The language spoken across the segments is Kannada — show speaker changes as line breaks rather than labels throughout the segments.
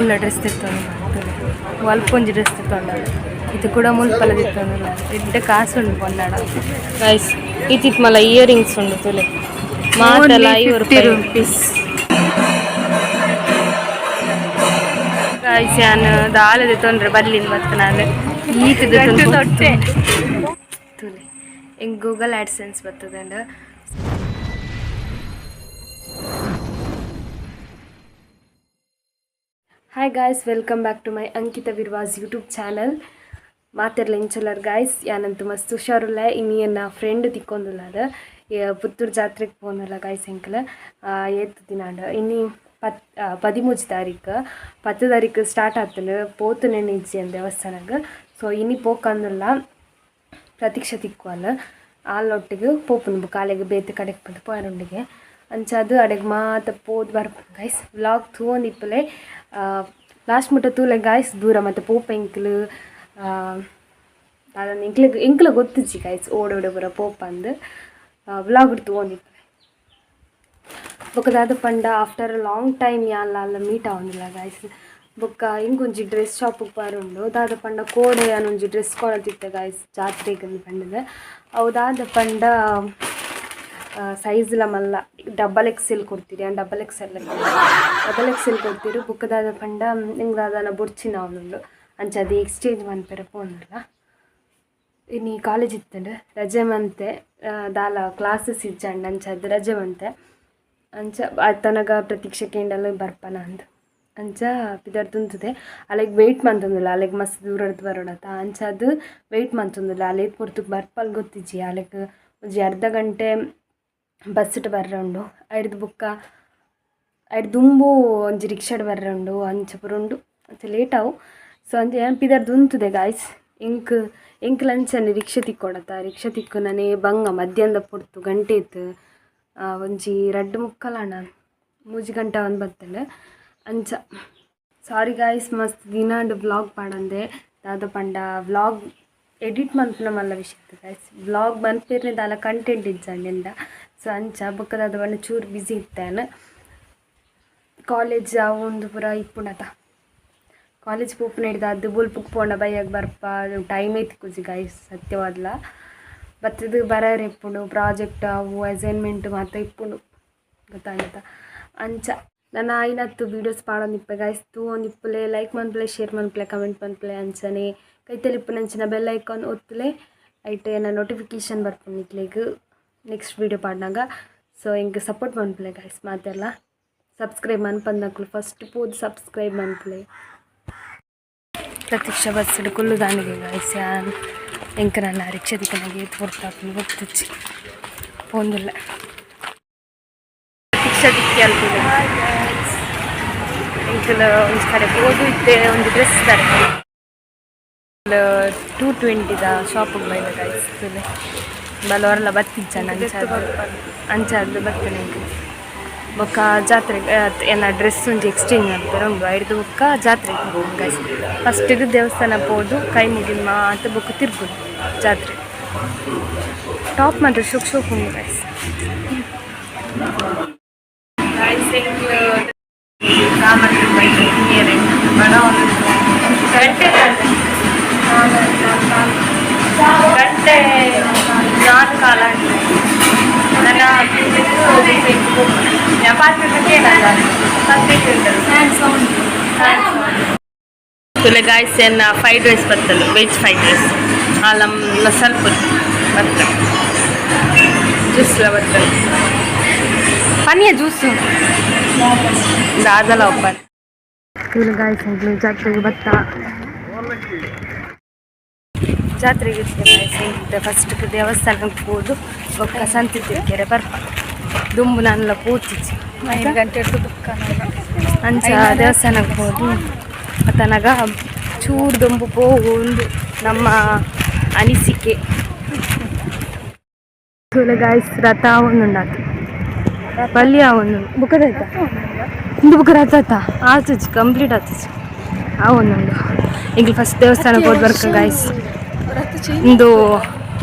ಮುಲ್ಲ ಡ್ರೆಸ್ ತಿತ್ತೊಂದು ಅಲ್ಪೊಂಜಿ ಡ್ರೆಸ್ ತಿತ್ತೊಂಡ ಇದು ಕೂಡ ಮುಲ್ಪಲ ತಿತ್ತೊಂದು ಎಡ್ಡೆ ಕಾಸು ಉಂಡು ಪೊಂಡಾಡ ಗೈಸ್ ಇತ್ತಿತ್ ಮಲ್ಲ ಇಯರಿಂಗ್ಸ್ ಉಂಡು ತುಲೆ ಮಾತೆಲ್ಲ 50 ರೂಪೀಸ್ ಗೈಸ್ ನಾನು ದಾಳದ ತೊಂದ್ರೆ ಬರ್ಲಿಂದ ಬರ್ತೇನೆ ನಾನು ಈತದ ತುಲೆ ಹಿಂಗೆ ಗೂಗಲ್ ಆ್ಯಡ್ಸೆನ್ಸ್ ಬರ್ತದಂಡ hi guys welcome back to my Ankita ವಿರ್ವಾಸ್ ಯೂಟ್ಯೂಬ್ ಚಾನಲ್ ಮಾತೆರ್ಲ ಇಂಚಲರ್ ಗಾಯ್ಸ್ ಯಾನಂತೂ ಮಸ್ತ್ ಹುಷಾರುಲ್ಲ ಇನ್ನು ನನ್ನ ಫ್ರೆಂಡ್ ತಿಕ್ಕೊಂದಿಲ್ಲ ಅದು ಪುತ್ತೂರು ಜಾತ್ರೆಗೆ ಪೋನಲ್ಲ ಗಾಯ್ಸ್ ಎಂಕಲ ಏತ್ ದಿನ ಇನ್ನು 13 ತಾರೀಕು 10 ತಾರೀಕು ಸ್ಟಾರ್ಟ್ ಆಗ್ತಾನೆ ಪೋತು ನೆನೆಜ್ಜಿ ಅಂದ ದೇವಸ್ಥಾನಕ್ಕೆ ಸೊ ಇನ್ನು ಪೋಕಂದಿಲ್ಲ ಪ್ರತೀಕ್ಷೆ ತಿಕ್ಕುವಲ್ಲ ಆಲೊಟ್ಟಿಗೆ ಪೋಪುನು ಕಾಲೆಗೆ ಬೇತೆ ಕಡೆಗೆ ಬಂದು ಪೋಯರೊಂಡಿಗೆ ಅಂಚದು ಅಡೆಗೆ ಮಾತ ಪೋದು ಬರ್ಪು ಗೈಸ್ ವ್ಲಾಗ್ ತೂವೊಂದು ಇಪ್ಪಲೆ ಲಾಸ್ಟ್ ಮುಟ್ಟ ತೂಲೆ ಗಾಯ್ಸ್ ದೂರ ಮತ್ತು ಪೋಪ ಎಂಕ್ಲು ಅದನ್ನು ಎಂಕ್ಲ ಗೊತ್ತಿಜ್ಜಿ ಗಾಯ್ಸ್ ಓಡೋಡೆ ಬರೋ ಪೋಪ ಅಂದು ವ್ಲಾಗ್ ತೂವೊಂದು ಇಪ್ಪಲೆ ಬೊಕ್ಕದಾದ ಪಂಡ ಆಫ್ಟರ್ ಅ ಲಾಂಗ್ ಟೈಮ್ ಯಾಲ್ಲ ಮೀಟ್ ಆವೊಂದಿಲ್ಲ ಗಾಯ್ಸ್ ಬೊಕ್ಕ ಹಿಂಗೊಂಜಿ ಡ್ರೆಸ್ ಶಾಪಿಗೆ ಬರೋಂಡು ದಾದ ಪಂಡ ಕೋಡೆ ಅನ್ನೊಂಜಿ ಡ್ರೆಸ್ ಕೊಡತಿತ್ತೆ ಗಾಯ್ಸ್ ಜಾತ್ರೆಗೆ ಪಂಡದ ಅವು ದಾದ ಪಂಡ ಸೈಜ್ಲ ಮಲ್ಲ XL ಕೊಡ್ತೀರಿ XL ಕೊಡ್ತೀರಿ ಬುಕ್ಕದಾದ ಪಂಡ ನಿಮ್ಗೆ ಅದನ್ನ ಬುರ್ಚಿನ ಅವನುಂಡು ಅಂಚ ಅದು ಎಕ್ಸ್ಚೇಂಜ್ ಮನ್ಪೆರ ಪೋನಲ್ಲ ಇನ್ನು ಕಾಲೇಜ್ ಇತ್ತಂಡು ರಜೆ ಮಂತೆ ದಾಲ ಕ್ಲಾಸಸ್ ಇಜ್ಜಂಡು ಅಂಚ ಅದು ರಜೆ ಮಂತೆ ಅಂಚ ತನಗ ಪ್ರತೀಕ್ಷೆ ಕೇಂಡಲ್ಲ ಬರ್ಪನ ಅಂದು ಅಂಚ ಪಿದರ್ ತುಂತದೆ ಅಲ್ಲಿಗೆ ವೆಯ್ಟ್ ಮಂತಂದಿಲ್ಲ ಅಲ್ಲಿಗೆ ಮಸ್ತ್ ದೂರದ್ದು ಬರೋಡತ್ತ ಅಂಚ ಅದು ವೆಯ್ಟ್ ಮಂತಂದಿಲ್ಲ ಅಲ್ಲಿಗೆ ಪುರ್ತಕ್ಕೆ ಬರ್ಪಲ್ ಗೊತ್ತಿಜ್ಜಿ ಅಲ್ಲಿಗೆ ಒಂಜಿ ಅರ್ಧ ಗಂಟೆ ಬಸ್ಸಿಟ್ಟು ಬರ್ರುಂಡು ಐಡ್ದು ಬುಕ್ಕ ಐಡ್ ದುಂಬು ಒಂಜಿ ರಿಕ್ಷಾಡ್ ಬರ್ರುಂಡು ಅಂಚ ಪುರುಂಡು ಅಂಚ ಲೇಟ್ ಆವು ಸೊ ಅಂಚ ಏನು ಪಿದರ್ ದುಂತದೆ ಗಾಯ್ಸ್ ಎಂಕ್ ಲಂಚನೆ ರಿಕ್ಷಾ ತಿಕ್ಕೊಡತ್ತ ರಿಕ್ಷಾ ತಿಕ್ಕು ನಾನೇ ಬಂಗ ಮಧ್ಯಾಹ್ನದ ಪೊಡ್ತು ಗಂಟೆ ಇತ್ತು ಒಂಜಿ 2:45 3 ಗಂಟೆ ಒಂದು ಬರ್ತೇನೆ ಅಂಚ ಸಾರಿ ಗಾಯ್ಸ್ ಮಸ್ತ್ ದಿನಾಂಡು ವ್ಲಾಗ್ ಪಾಡಂದೆ ದಾದ ಪಂಡ ವ್ಲಾಗ್ ಎಡಿಟ್ ಮನ್ಪುನ ಮಲ್ಲ ವಿಷಯ ಗಾಯ್ಸ್ ವ್ಲಾಗ್ ಮನ್ಪೇರ್ನೆ ದಾಲ ಕಂಟೆಂಟ್ ಇಜ್ಜಂಡಿಂದ ಸೊ ಅಂಚ ಬೊಕ್ಕದಾದ ಪಂಡ ಚೂರು ಬ್ಯುಸಿ ಇತ್ತೇನೆ ಕಾಲೇಜ್ ಒಂದು ಪೂರ ಇಪ್ಪುಣತ ಕಾಲೇಜ್ ಪೂಪುನ ಹಿಡ್ದು ಅದು ಬುಲ್ಪುಕ್ ಪೋಂಡ ಬೈಯಾಗ ಬರ್ಪ ಟೈಮ್ ಐತಿಕ್ಕುಜಿ ಗಾಯ್ಸ್ ಸತ್ಯವಾದ್ಲ ಬತ್ತದು ಬರೋರು ಇಪ್ಪುಂಡು ಪ್ರಾಜೆಕ್ಟ್ ಅವು ಅಸೈನ್ಮೆಂಟ್ ಮಾತ್ರ ಇಪ್ಪುಂಡು ಗೊತ್ತಾಗತ್ತ ಅಂಚ ನನ್ನ ಆಯ್ನತ್ತು ವೀಡಿಯೋಸ್ ಪಾಡೊಂದು ಇಪ್ಪೆ ಗಾಯ್ಸ್ ತೂವೊಂದು ಇಪ್ಪಲೆ ಲೈಕ್ ಮನ್ಪಲೆ ಶೇರ್ ಮನ್ಪಲೆ ಕಮೆಂಟ್ ಮನ್ಪಲೆ ಅಂಚನೆ ಕೈತಲಿಪ್ಪು ನಂಚಿನ ಬೆಲ್ ಐಕಾನ್ ಒತ್ತಲೆ ಐಟೆ ನನ್ನ ನೋಟಿಫಿಕೇಶನ್ ಬರ್ಪುಂಡು ಇಕ್ಲೆಗ್ ನೆಕ್ಸ್ಟ್ ವೀಡಿಯೋ ಪಾಡ್ನಾಗ ಸೊ ಹಿಂಗೆ ಸಪೋರ್ಟ್ ಮನ್ಪಲೆ ಗಾಯ್ಸ್ ಮಾತೆಲ್ಲ ಸಬ್ಸ್ಕ್ರೈಬ್ ಮನ್ಪಂದಕ್ಲು ಫಸ್ಟ್ ಪೋದು subscribe ಮನ್ಪಲೆ Pratiksha bus Kullu ದಾಂಡಿಗೆ guys ಎಂಕ ನನ್ನ ರಿಕ್ಷಾ ದಿಕ್ಕನಾಗೆ ತೋರ್ತಾಪು ಗೊತ್ತಿಚ್ಚಿ ಪೋಂದಿಲ್ಲ ರಿಕ್ಷಾ ದಿಕ್ಕಿ ಅಲ್ತಿಲ್ಲ ಎಂಕಲ್ ಒಂದು ಕಡೆ ಓದು ಇದ್ದೆ ಒಂದು ಡ್ರೆಸ್ ತಾರೆ 220 ಶಾಪಿಗೆ ಬೈದ ಗಾಯ್ಸ್ ಬಲವರೆಲ್ಲ ಬತ್ತಿಜ್ಜ ಅಂಚದ್ದು ಬರ್ತೇನೆ ಎಂಕಲ್ ಬೊಕ್ಕ ಜಾತ್ರೆಗೆ ಏನ ಡ್ರೆಸ್ ಒಂಜಿ ಎಕ್ಸ್ಚೇಂಜ್ ಮಾಡ್ತಾರೆ ಒಂದು ಐದು ಬೊಕ್ಕ ಜಾತ್ರೆಗೆ ಹೋಗಿ ಗಾಯ್ಸ್ ಫಸ್ಟಿಗೆ ದೇವಸ್ಥಾನ ಹೋದು ಕೈ ಮುಗಿದ ಮಾತು ಬೊಕ್ಕ ತಿರ್ಗುದು ಜಾತ್ರೆ ಟಾಪ್ ಮಾತ್ರ ಶೋಕ್ ಉಂಟು ಗಾಯ್ಸ್ ಗಂಟೆ 4 ಕಾಲ ನನ್ನ ತುಲೆ ಗಾಯ್ಸ್ ಏನ ಫ್ರೈಡ್ ರೈಸ್ ಬರ್ತಲ್ಲ ವೆಜ್ ಫ್ರೈಡ್ ರೈಸ್ ಅಲ್ಲ ಸ್ವಲ್ಪ ಬರ್ತದೆ ಜ್ಯೂಸ್ಲ ಬರ್ತದೆ ಪನಿಯ ಜ್ಯೂಸು ಅದಲ್ಲ ಒಬ್ಬ ತುಲೆ ಗಾಯ್ಸ್ ಜಾತ್ರೆಗೆ ಭತ್ತ ಜಾತ್ರೆಗೆ ಫಸ್ಟ್ ದೇವಸ್ಥಾನಕ್ಕೆ ಹೋದು ಒಕ್ಕ ಸಂತಿ ತಿರ್ಕೆರೆ ಬರ್ಪ ದುಂಬು ನಾನೆಲ್ಲ ಪೂತಿಚ್ಚಿ 5 ಗಂಟೆ ಅಂಚ ದೇವಸ್ಥಾನಕ್ಕೆ ಹೋದು ತನಗ ಚೂರು ದುಂಬು ಒಂದು ನಮ್ಮ ಅನಿಸಿಕೆ ತುಲೆ ಗಾಯ್ಸ್ ರಥ ಒಂದುಂಡಾತು ಪಲ್ಯ ಒಂದು ಬುಕ್ಕದಾಯ್ತಾ ಇಂದು ಬುಕ್ಕ ರಥ ಆಯ್ತಾ ಆಚುಚ್ಚಿ ಕಂಪ್ಲೀಟ್ ಆಚುಚ್ಚಿ ಆ ಒಂದುಂಡು ಈಗ ಫಸ್ಟ್ ದೇವಸ್ಥಾನಕ್ಕೆ ಹೋದ್ ಬರ್ಕ ಗಾಯ್ಸ್ ಇಂದು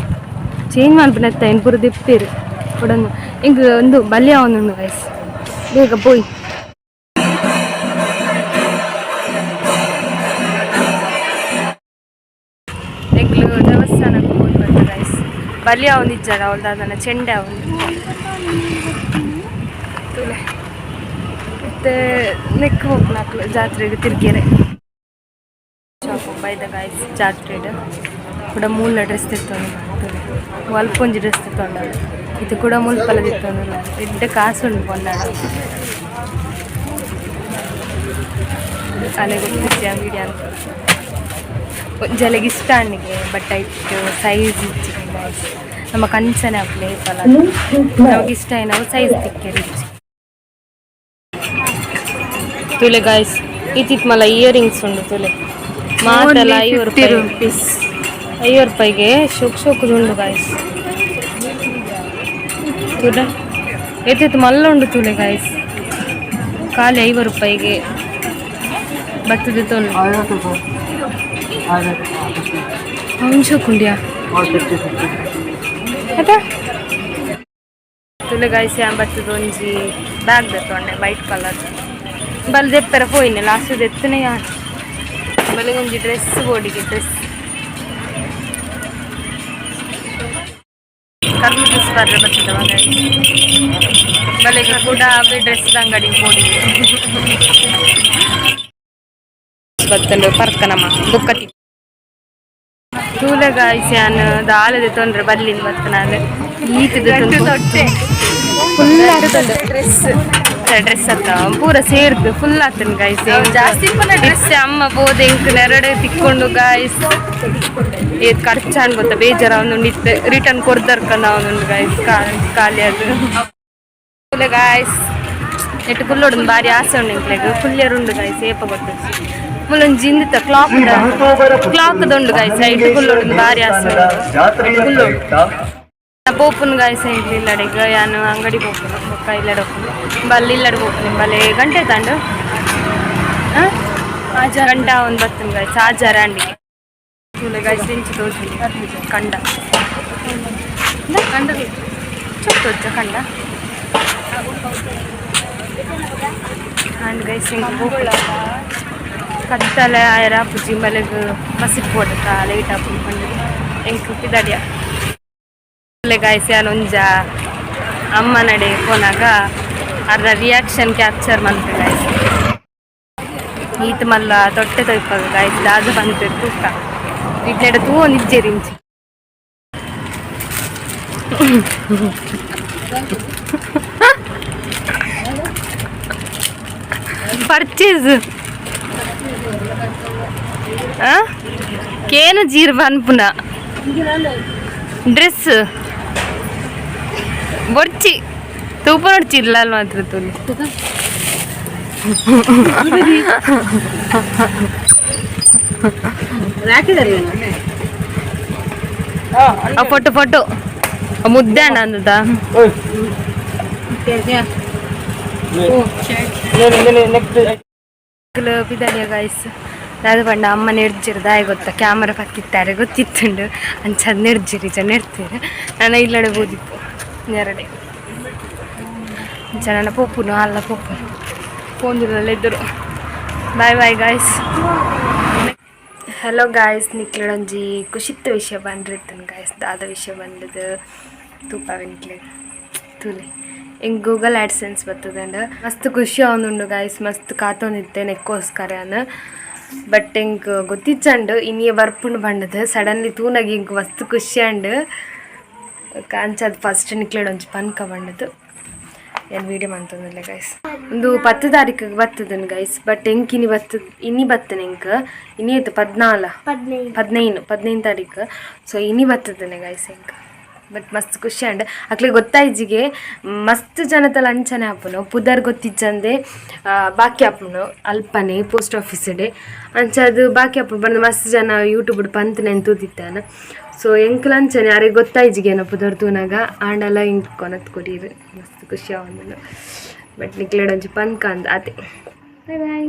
ಚೇಂಜ್ ಮಾಡ್ಬಿಡತ್ತ ಏನು ಪೂರ ದಿಪ್ಪಿರು ಕೊಡೋದು ಹಿಂಗೆ ಒಂದು ಬಲ್ಯ ಒಂದುಂಡು ಗಾಯ್ಸ್ ಬೇಗ ಪೋಯ್ ದೇವಸ್ಥಾನಕ್ಕೆ ಹೋಗಿ ಬಂತು ಗೈಸ್. ಬಲಿ ಅವನಿಜ್ಜಾರ ಅವಳ್ದು ಅದನ್ನು ಚೆಂಡೆ ಅವನು ಮತ್ತೆ ನೆಕ್ ಹೋಗ್ಲಾಕ್ಲು ಜಾತ್ರೆಗೆ ತಿರ್ಗೇರೆ ಶಾಪ್ ಬೈದ ಗೈಸ್ ಜಾತ್ರೆಡು ಕೂಡ ಮೂಲ ಡ್ರೆಸ್ ತಿತ್ತೊಂದು ಅಲ್ಪೊಂಜಿ ಡ್ರೆಸ್ ತಿತ್ತೊಂಡಳು ಇದು ಕೂಡ ಮುಲ್ಪಲ ತಿತ್ತೊಂದು ಎಡ್ಡೆ ಕಾಸು ಉಂಟು ಕೊಂಡಾಳು ಅಲೆ ಗೊತ್ತಿದ್ದೆ ಅಂಗಡಿ ಅಂತ ಒಂಜಲೆಗೆ ಇಷ್ಟ ಅಣ್ಣಿಗೆ ಬಟ್ ಇಟ್ಟು ಸೈಜ್ ಇಚ್ಚಿಗೆ ಗೈಸ್ ನಮ್ಮ ಕಂಚನೆ ಅಪ್ಲೆ ಪಲ ನಮಗೆ ಇಷ್ಟ ನಾವು ಸೈಜ್ ತಿಕ್ಕೇರಿ ತುಲೆ ಗೈಸ್ ಇತ್ತಿತ್ತು ಮಲ್ಲ ಇಯರಿಂಗ್ಸ್ ಉಂಡು ತುಲೆ ಮಾತೆಲ್ಲ 50 ರೂಪೀಸ್ 50 ರೂಪಾಯಿಗೆ ಶೋಕ್ ಉಂಡು ಗೈಸ್ ತುಲೆ ಎತ್ತಿತ್ತು ಮಲ್ಲ ಉಂಡು ತುಲೆ ಗೈಸ್ ಖಾಲಿ 50 ರೂಪಾಯಿಗೆ ಬರ್ತದೆ ತೊಂದು ಅವನು ಶೋಕುಂಡ್ಯಾ ತುಲೆ ಗೈಸ್ ಯಾನ್ ಬರ್ತದೆ ಒಂಜಿ ಬ್ಯಾಗ್ ದತ್ತೊಂಡೆ ವೈಟ್ ಕಲರ್ ಬಲ್ ದೆಪ್ಪರ ಪೋಯಿನೆ ಲಾಸ್ಟ್ ದೆತ್ತನೆ ಯಾನ್ ಬಲೆ ಒಂಜಿ ಡ್ರೆಸ್ ಬೋಡಿಗೆ ಡ್ರೆಸ್ ಕರ್ಮ ಡ್ರೆಸ್ ಬರ್ರೆ ಬರ್ತದೆ ಬಲೆಗೆ ಕೂಡ ಅವೇ ಡ್ರೆಸ್ ಅಂಗಡಿ ಬೋಡಿಗೆ ಬರ್ತಂಡು ಪರ್ಕನಮ್ಮ ಬುಕ್ಕತಿ ತೂಲೆ ಗಾಯ್ಸಿ ಯಾನ್ ದಾಳದ ತೊಂದ್ರೆ ಬಲ್ಲಿಂದ ಬರ್ತನಾಲೆ ಈತದ ಫುಲ್ ಡ್ರೆಸ್ ಅತ್ತ ಪೂರ ಸೇರ್ದು ಫುಲ್ ಆತನ ಗಾಯ್ಸ್ ಜಾಸ್ತಿ ಡ್ರೆಸ್ ಅಮ್ಮ ಬೋದೆ ಇಂಕ್ ನೆರಡೆ ತಿಕ್ಕೊಂಡು ಗಾಯ್ಸ್ ಏತ್ ಖರ್ಚಾನ್ ಗೊತ್ತ ಬೇಜಾರ ಅವನೊಂದು ಇತ್ತು ರಿಟರ್ನ್ ಕೊಡ್ದರ್ಕಂದ ಅವನೊಂದು ಗಾಯ್ಸ್ ಖಾಲಿ ಅದು ಗಾಯ್ಸ್ ನೆಟ್ಟು ಫುಲ್ ಬಾರಿ ಆಸೆ ಉಂಡು ಇಂಕ್ಲೆಗ್ ಫುಲ್ ಉಂಡು ಗಾಯ್ಸ್ ಏಪ ಗೊತ್ತು ಮುಲ್ಲೊಂದು ಜಿಂದಿತ್ತ ಕ್ಲಾಕ್ದುಂಡು ಗಾಯ್ಸ್ ಐಟ್ ಫುಲ್ ಬಾರಿ ಆಸೆ ಫುಲ್ ಪೋಪುನ್ ಗಾಯ್ಸ್ ಇಲ್ಲಡೆಗ ಯಾನು ಅಂಗಡಿ ಪೋಪುನು ಬೊಕ್ಕ ಇಲ್ಲಡೆ ಹೋಗ್ತೀನಿ ಬಲ್ಲಿ ಇಲ್ಲಡೆ ಹೋಗ್ತೀನಿ ಬಲೆ ಗಂಟೆ ತಂಡು ಗಂಟ ಒಂದು ಬರ್ತೀನಿ ಗಾಯ್ಸ್ ಆಜಾರ ಅಂಡಿಗೆ ತುಲೆ ಗಾಯ್ಸ್ ಇಂಚು ತೋರಿಸಿ ಕಂಡ ಕಂಡ ಚೊಚ್ಚ ಕಂಡ ಅಂಡ್ ಗೈಸ್ ಕತ್ತಲೆ ಆಯರ ಪುಜಿ ಮಲೆಗ್ ಮಸಿಪ್ ಪೋಟ ಲೈಟ್ ಹಾಕೊಂಡು ಎಂಕ್ ಪಿದಡಿಯ ಗಾಯ್ಸ್ ಯಾನೊಂಜ ಅಮ್ಮ ನಡೆ ಪೋನಾಗ ಅದ್ರ ರಿಯಾಕ್ಷನ್ ಕ್ಯಾಪ್ಚರ್ ಮಾಡ್ತೆ ಗಾಯ್ಸ್ ಈತ ಮಲ್ಲ ತೊಟ್ಟೆ ತೊಯ್ಪಾಗ ಗಾಯ್ಸ್ ದಾದ ಬಂತು ತೂಕ ಇಟ್ಲೆಡ ತೂ ನಿಜ್ಜೆರಿಂಚಿ ಪರ್ಚೇಸ್ ಕೇನು ಜೀರ್ ಬನ್ಪುನ ಡ್ರೆಸ್ ಬೊಡ್ಚಿ ತೂಪ ನೋಡ್ಚಿರ್ಲ ಅಲ್ ಮಾತ್ರ ತುಲಿ ಫೋಟೋ ಮುದ್ದೆ ಅಣ್ಣ ಅಂದದ ಪಿದಾಡಿಯ ಗಾಯ್ಸ್ ಅದು ಪಂಡ ಅಮ್ಮ ನೆಡ್ಜಿರು ದಾಯ ಗೊತ್ತಾ ಕ್ಯಾಮರಾ ಪಕ್ಕಿತ್ತಾರೆ ಗೊತ್ತಿತ್ತುಂಡು ಅಂಚದು ನೆಡ್ಜಿರಿ ನೆಡ್ತೀರಿ ನಾನು ಇಲ್ಲಡೆ ಬೋದಿಪ್ಪು ನೆರಡೆ ನನ್ನ ಪೋಪುನು ಅಲ್ಲ ಪೋಪುನು ಫೋನ್ದಿರಲ್ಲ ಇದ್ದರು ಬಾಯ್ ಬಾಯ್ ಗಾಯ್ಸ್ ಹಲೋ ಗಾಯ್ಸ್ ನಿಕ್ಲೊಂಜಿ ಖುಷಿತ್ತ ವಿಷಯ ಬಂದಿರ್ತೇನೆ ಗಾಯ್ಸ್ ದಾದ ವಿಷಯ ಬಂದದ್ದು ತೂಪವೆಂಟ್ಲೆ ತೂಲೆ ಹಿಂಗೆ ಗೂಗಲ್ ಆ್ಯಡ್ಸೆನ್ಸ್ ಬರ್ತದಂಡು ಮಸ್ತ್ ಖುಷಿ ಅವನುಂಡು ಗಾಯ್ಸ್ ಮಸ್ತ್ ಕಾತೊಂದಿತ್ತೆ ನೆಕ್ಕೋಸ್ಕರ ಬಟ್ ಹಿಂಗೆ ಗೊತ್ತಿಚ್ಚಂಡು ಇನ್ನಿಯ ಬರ್ಪುಂಡು ಬಂಡದು ಸಡನ್ಲಿ ತೂನಾಗಿ ಹಿಂಗೆ ಮಸ್ತ್ ಖುಷಿ ಅಂಡು ಕಾಂಚದು ಫಸ್ಟ್ ನಿಕ್ಲೆಡೊಂಚು ಪನ್ಕ ಬಂಡದು ಏನು ವೀಡಿಯೋ ಮಾಡ್ತಂದಿಲ್ಲ ಗೈಸ್ ಒಂದು 10 ತಾರೀಕಿಗೆ ಬರ್ತದನು ಗೈಸ್ ಬಟ್ ಹೆಂಗೆ ಇನ್ನಿ ಬರ್ತನೆ ಹೆಂಗೆ ಇನ್ನಿ ಆಯ್ತು 15 ತಾರೀಕು ಸೊ ಇನ್ನಿ ಬರ್ತದನೆ ಗೈಸ್ ಹೆಂಗೆ ಬಟ್ ಮಸ್ತ್ ಖುಷಿ ಅಂಡ್ ಅಕ್ಲಿಗೆ ಗೊತ್ತಾಯ್ಜಿಗೆ ಮಸ್ತ್ ಜನತಲ್ಲ ಅಂಚನೆ ಹಾಪುನು ಪುದರ್ ಗೊತ್ತಿಚ್ಚಂದೆ ಬಾಕಿ ಹಾಪುನು ಅಲ್ಪನೆ ಪೋಸ್ಟ್ ಆಫೀಸಡೆ ಅಂಚದು ಬಾಕಿ ಹಾಪುನು ಬಂದು ಮಸ್ತ್ ಜನ ಯೂಟ್ಯೂಬ್ ಪಂತನೆ ತೂತಿತ್ತಾನ ಸೊ ಎಂಕ್ಲ ಅಂಚನೆ ಯಾರಿಗೆ ಗೊತ್ತಾಯ್ಜಿಗೇನೋ ಪುದರ್ ತೂನಾಗ ಆಂಡಲ್ಲ ಹಿಂಗೆ ಕೊನತ್ ಕೊಡೀರು ಮಸ್ತ್ ಖುಷಿ ಅವನು ಬಟ್ ನಿಕ್ಲೆಡೊಂಚು ಪನ್ಕ ಅಂದ ಅದೇ ಬಾಯ್ ಬಾಯ್